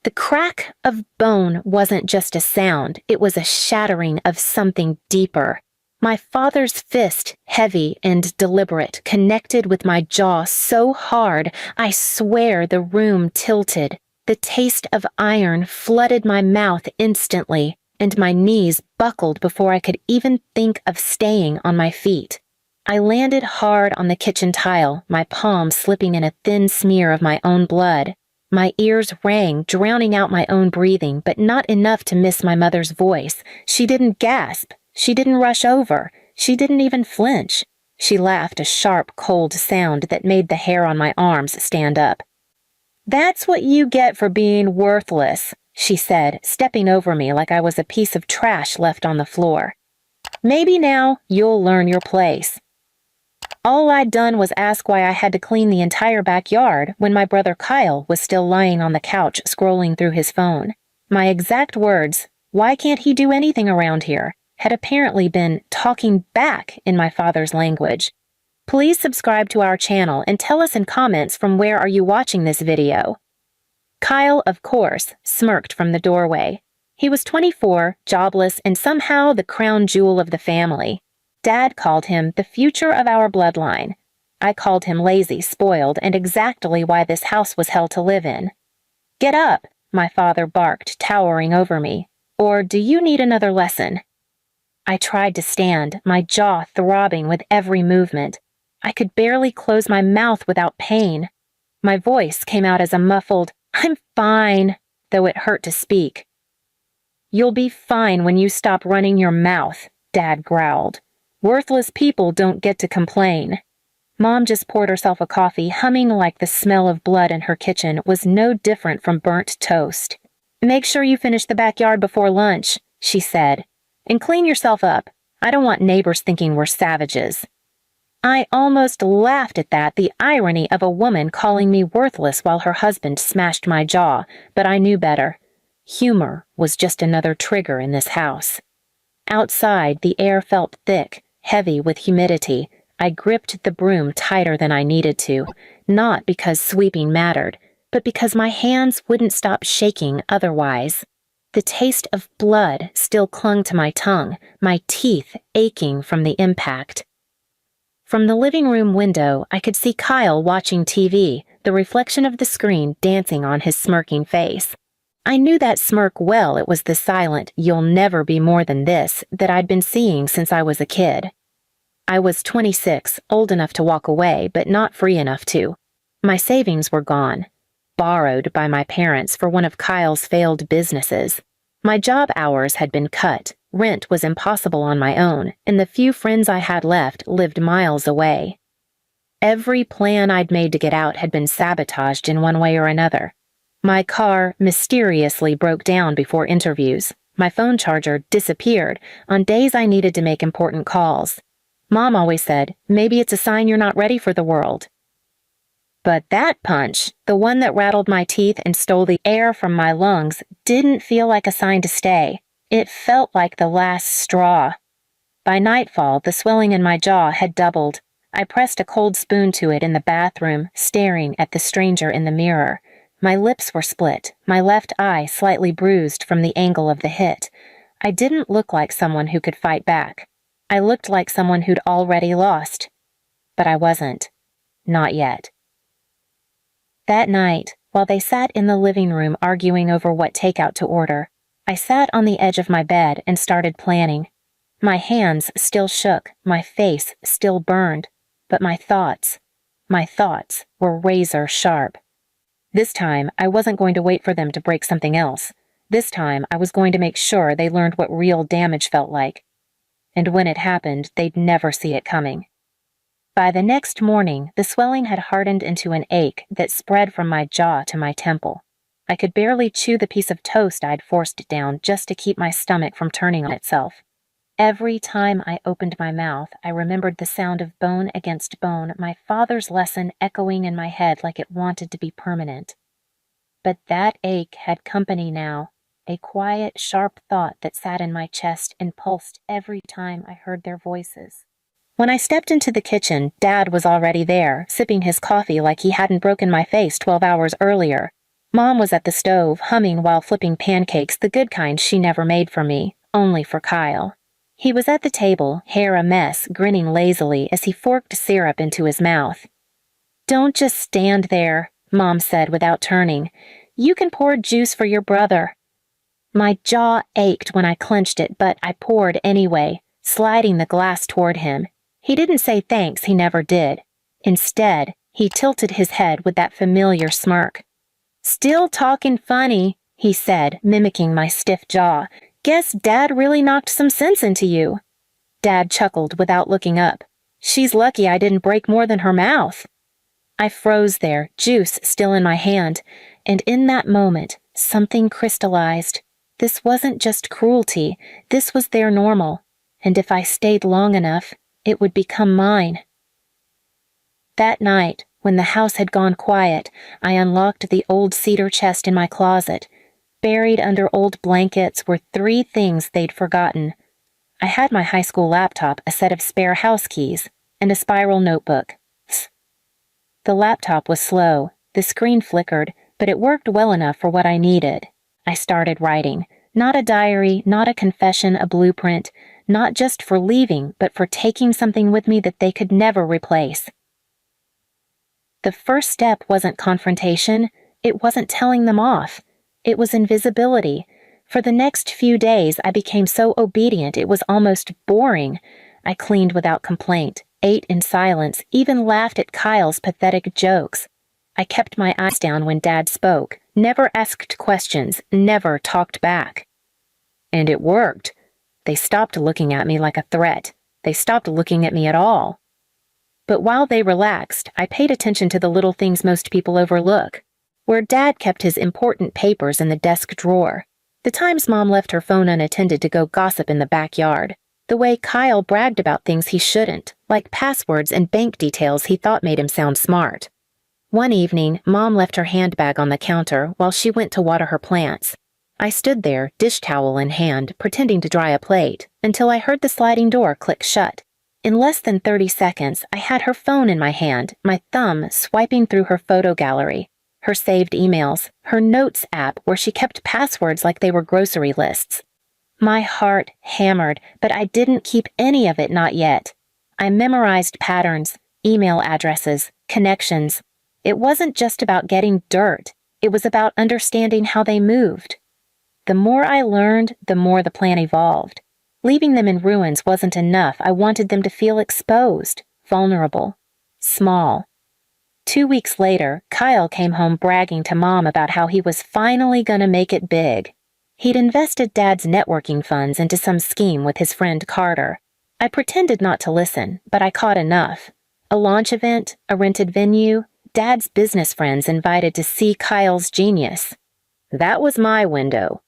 The crack of bone wasn't just a sound, it was a shattering of something deeper. My father's fist, heavy and deliberate, connected with my jaw so hard, I swear the room tilted. The taste of iron flooded my mouth instantly, and my knees buckled before I could even think of staying on my feet. I landed hard on the kitchen tile, my palm slipping in a thin smear of my own blood. My ears rang, drowning out my own breathing, but not enough to miss my mother's voice. She didn't gasp. She didn't rush over. She didn't even flinch. She laughed a sharp, cold sound that made the hair on my arms stand up. "That's what you get for being worthless," she said, stepping over me like I was a piece of trash left on the floor. "Maybe now you'll learn your place." All I'd done was ask why I had to clean the entire backyard when my brother Kyle was still lying on the couch scrolling through his phone. My exact words, "Why can't he do anything around here?" had apparently been talking back in my father's language. Please subscribe to our channel and tell us in comments from where are you watching this video. Kyle, of course, smirked from the doorway. He was 24, jobless, and somehow the crown jewel of the family. Dad called him the future of our bloodline. I called him lazy, spoiled, and exactly why this house was hell to live in. "Get up," my father barked, towering over me. "Or do you need another lesson?" I tried to stand, my jaw throbbing with every movement. I could barely close my mouth without pain. My voice came out as a muffled, "I'm fine," though it hurt to speak. "You'll be fine when you stop running your mouth," Dad growled. "Worthless people don't get to complain." Mom just poured herself a coffee, humming like the smell of blood in her kitchen was no different from burnt toast. "Make sure you finish the backyard before lunch," she said. "And clean yourself up. I don't want neighbors thinking we're savages." I almost laughed at that, the irony of a woman calling me worthless while her husband smashed my jaw, but I knew better. Humor was just another trigger in this house. Outside, the air felt thick, heavy with humidity. I gripped the broom tighter than I needed to, not because sweeping mattered, but because my hands wouldn't stop shaking otherwise. The taste of blood still clung to my tongue, my teeth aching from the impact. From the living room window, I could see Kyle watching TV, the reflection of the screen dancing on his smirking face. I knew that smirk well. It was the silent, "You'll never be more than this," that I'd been seeing since I was a kid. I was 26, old enough to walk away, but not free enough to. My savings were gone, borrowed by my parents for one of Kyle's failed businesses. My job hours had been cut, rent was impossible on my own, and the few friends I had left lived miles away. Every plan I'd made to get out had been sabotaged in one way or another. My car mysteriously broke down before interviews. My phone charger disappeared on days I needed to make important calls. Mom always said, "Maybe it's a sign you're not ready for the world." But that punch, the one that rattled my teeth and stole the air from my lungs, didn't feel like a sign to stay. It felt like the last straw. By nightfall, the swelling in my jaw had doubled. I pressed a cold spoon to it in the bathroom, staring at the stranger in the mirror. My lips were split, my left eye slightly bruised from the angle of the hit. I didn't look like someone who could fight back. I looked like someone who'd already lost. But I wasn't. Not yet. That night, while they sat in the living room arguing over what takeout to order, I sat on the edge of my bed and started planning. My hands still shook, my face still burned, but my thoughts were razor sharp. This time, I wasn't going to wait for them to break something else. This time, I was going to make sure they learned what real damage felt like. And when it happened, they'd never see it coming. By the next morning, the swelling had hardened into an ache that spread from my jaw to my temple. I could barely chew the piece of toast I'd forced down just to keep my stomach from turning on itself. Every time I opened my mouth, I remembered the sound of bone against bone, my father's lesson echoing in my head like it wanted to be permanent. But that ache had company now, a quiet, sharp thought that sat in my chest and pulsed every time I heard their voices. When I stepped into the kitchen, Dad was already there, sipping his coffee like he hadn't broken my face 12 hours earlier. Mom was at the stove, humming while flipping pancakes, the good kind she never made for me, only for Kyle. He was at the table, hair a mess, grinning lazily as he forked syrup into his mouth. "Don't just stand there," Mom said without turning. "You can pour juice for your brother." My jaw ached when I clenched it, but I poured anyway, sliding the glass toward him. He didn't say thanks, he never did. Instead, he tilted his head with that familiar smirk. "Still talking funny," he said, mimicking my stiff jaw. "Guess Dad really knocked some sense into you." Dad chuckled without looking up. "She's lucky I didn't break more than her mouth." I froze there, juice still in my hand, and in that moment, something crystallized. This wasn't just cruelty, this was their normal, and if I stayed long enough, it would become mine. That night, when the house had gone quiet, I unlocked the old cedar chest in my closet. Buried under old blankets were 3 things they'd forgotten. I had my high school laptop, a set of spare house keys, and a spiral notebook. The laptop was slow, the screen flickered, but it worked well enough for what I needed. I started writing. Not a diary, not a confession, a blueprint, not just for leaving, but for taking something with me that they could never replace. The first step wasn't confrontation, it wasn't telling them off. It was invisibility. For the next few days, I became so obedient it was almost boring. I cleaned without complaint, ate in silence, even laughed at Kyle's pathetic jokes. I kept my eyes down when Dad spoke, never asked questions, never talked back. And it worked. They stopped looking at me like a threat. They stopped looking at me at all. But while they relaxed, I paid attention to the little things most people overlook. Where Dad kept his important papers in the desk drawer. The times Mom left her phone unattended to go gossip in the backyard. The way Kyle bragged about things he shouldn't, like passwords and bank details he thought made him sound smart. One evening, Mom left her handbag on the counter while she went to water her plants. I stood there, dish towel in hand, pretending to dry a plate, until I heard the sliding door click shut. In less than 30 seconds, I had her phone in my hand, my thumb swiping through her photo gallery, her saved emails, her notes app where she kept passwords like they were grocery lists. My heart hammered, but I didn't keep any of it, not yet. I memorized patterns, email addresses, connections. It wasn't just about getting dirt. It was about understanding how they moved. The more I learned, the more the plan evolved. Leaving them in ruins wasn't enough. I wanted them to feel exposed, vulnerable, small. 2 weeks later, Kyle came home bragging to Mom about how he was finally gonna make it big. He'd invested Dad's networking funds into some scheme with his friend Carter. I pretended not to listen, but I caught enough. A launch event, a rented venue, Dad's business friends invited to see Kyle's genius. That was my window.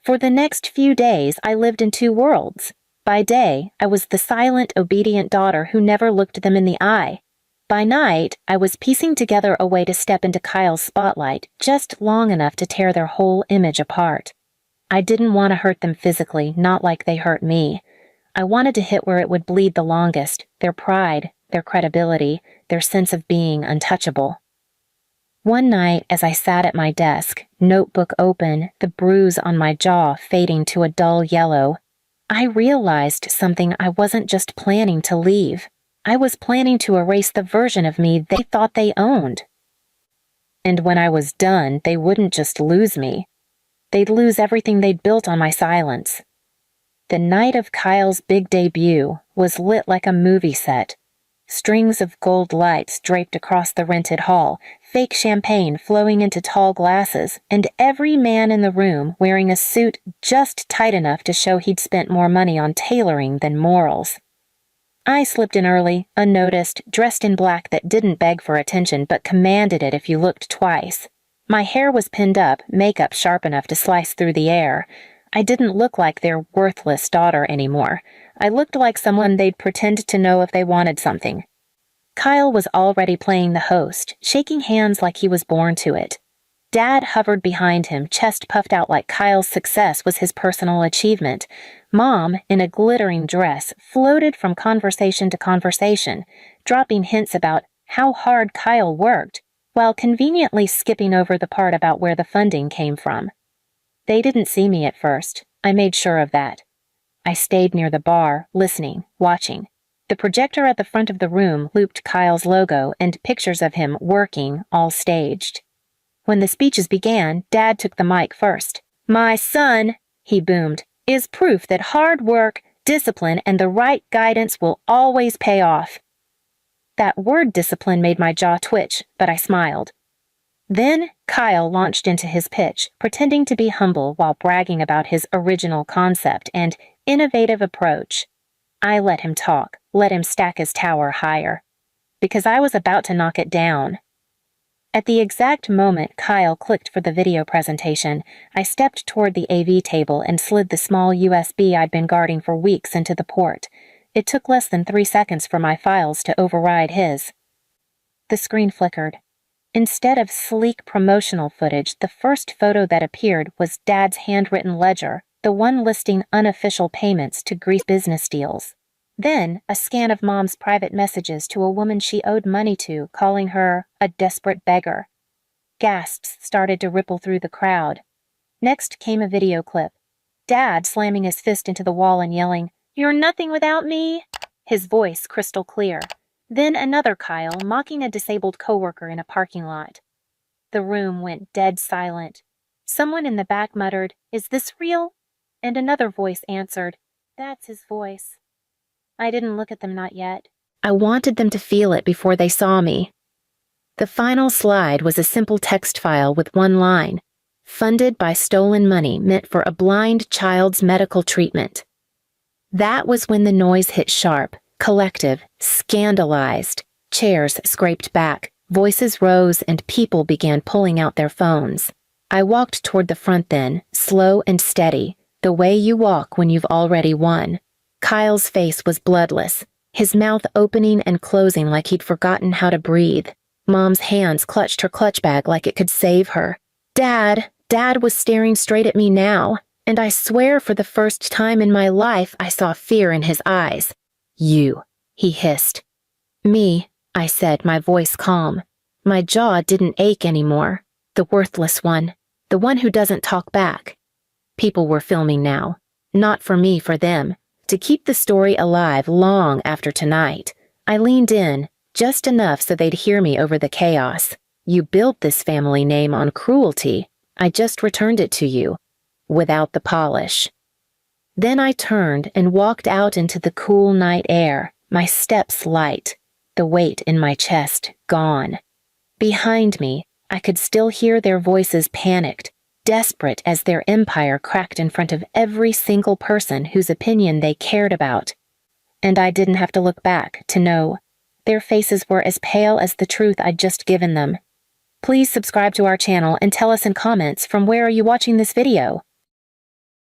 For the next few days, I lived in 2 worlds. By day, I was the silent, obedient daughter who never looked them in the eye. By night, I was piecing together a way to step into Kyle's spotlight just long enough to tear their whole image apart. I didn't want to hurt them physically, not like they hurt me. I wanted to hit where it would bleed the longest, their pride, their credibility, their sense of being untouchable. One night, as I sat at my desk, notebook open, the bruise on my jaw fading to a dull yellow, I realized something I wasn't just planning to leave. I was planning to erase the version of me they thought they owned. And when I was done, they wouldn't just lose me. They'd lose everything they'd built on my silence. The night of Kyle's big debut was lit like a movie set. Strings of gold lights draped across the rented hall, fake champagne flowing into tall glasses, and every man in the room wearing a suit just tight enough to show he'd spent more money on tailoring than morals. I slipped in early, unnoticed, dressed in black that didn't beg for attention but commanded it if you looked twice. My hair was pinned up, makeup sharp enough to slice through the air. I didn't look like their worthless daughter anymore. I looked like someone they'd pretend to know if they wanted something. Kyle was already playing the host, shaking hands like he was born to it. Dad hovered behind him, chest puffed out like Kyle's success was his personal achievement. Mom, in a glittering dress, floated from conversation to conversation, dropping hints about how hard Kyle worked, while conveniently skipping over the part about where the funding came from. They didn't see me at first. I made sure of that. I stayed near the bar, listening, watching. The projector at the front of the room looped Kyle's logo and pictures of him working, all staged. When the speeches began, Dad took the mic first. "My son," he boomed, "is proof that hard work, discipline, and the right guidance will always pay off." That word discipline made my jaw twitch, but I smiled. Then Kyle launched into his pitch, pretending to be humble while bragging about his original concept and innovative approach. I let him talk, let him stack his tower higher, because I was about to knock it down. At the exact moment Kyle clicked for the video presentation, I stepped toward the AV table and slid the small USB I'd been guarding for weeks into the port. It took less than 3 seconds for my files to override his. The screen flickered. Instead of sleek promotional footage, the first photo that appeared was Dad's handwritten ledger, the one listing unofficial payments to Greece business deals. Then, a scan of Mom's private messages to a woman she owed money to, calling her a desperate beggar. Gasps started to ripple through the crowd. Next came a video clip. Dad slamming his fist into the wall and yelling, "You're nothing without me," his voice crystal clear. Then another Kyle mocking a disabled coworker in a parking lot. The room went dead silent. Someone in the back muttered, "Is this real?" And another voice answered, "That's his voice." I didn't look at them, not yet. I wanted them to feel it before they saw me. The final slide was a simple text file with one line, "Funded by stolen money meant for a blind child's medical treatment." That was when the noise hit sharp, collective, scandalized. Chairs scraped back, voices rose, and people began pulling out their phones. I walked toward the front then, slow and steady, the way you walk when you've already won. Kyle's face was bloodless, his mouth opening and closing like he'd forgotten how to breathe. Mom's hands clutched her clutch bag like it could save her. Dad was staring straight at me now, and I swear for the first time in my life I saw fear in his eyes. "You," he hissed. "Me," I said, my voice calm. My jaw didn't ache anymore. The worthless one. The one who doesn't talk back. People were filming now. Not for me, for them. To keep the story alive long after tonight. I leaned in, just enough so they'd hear me over the chaos. "You built this family name on cruelty. I just returned it to you. Without the polish." Then I turned and walked out into the cool night air, my steps light, the weight in my chest gone. Behind me, I could still hear their voices panicked, desperate as their empire cracked in front of every single person whose opinion they cared about. And I didn't have to look back to know. Their faces were as pale as the truth I'd just given them. Please subscribe to our channel and tell us in comments from where are you watching this video.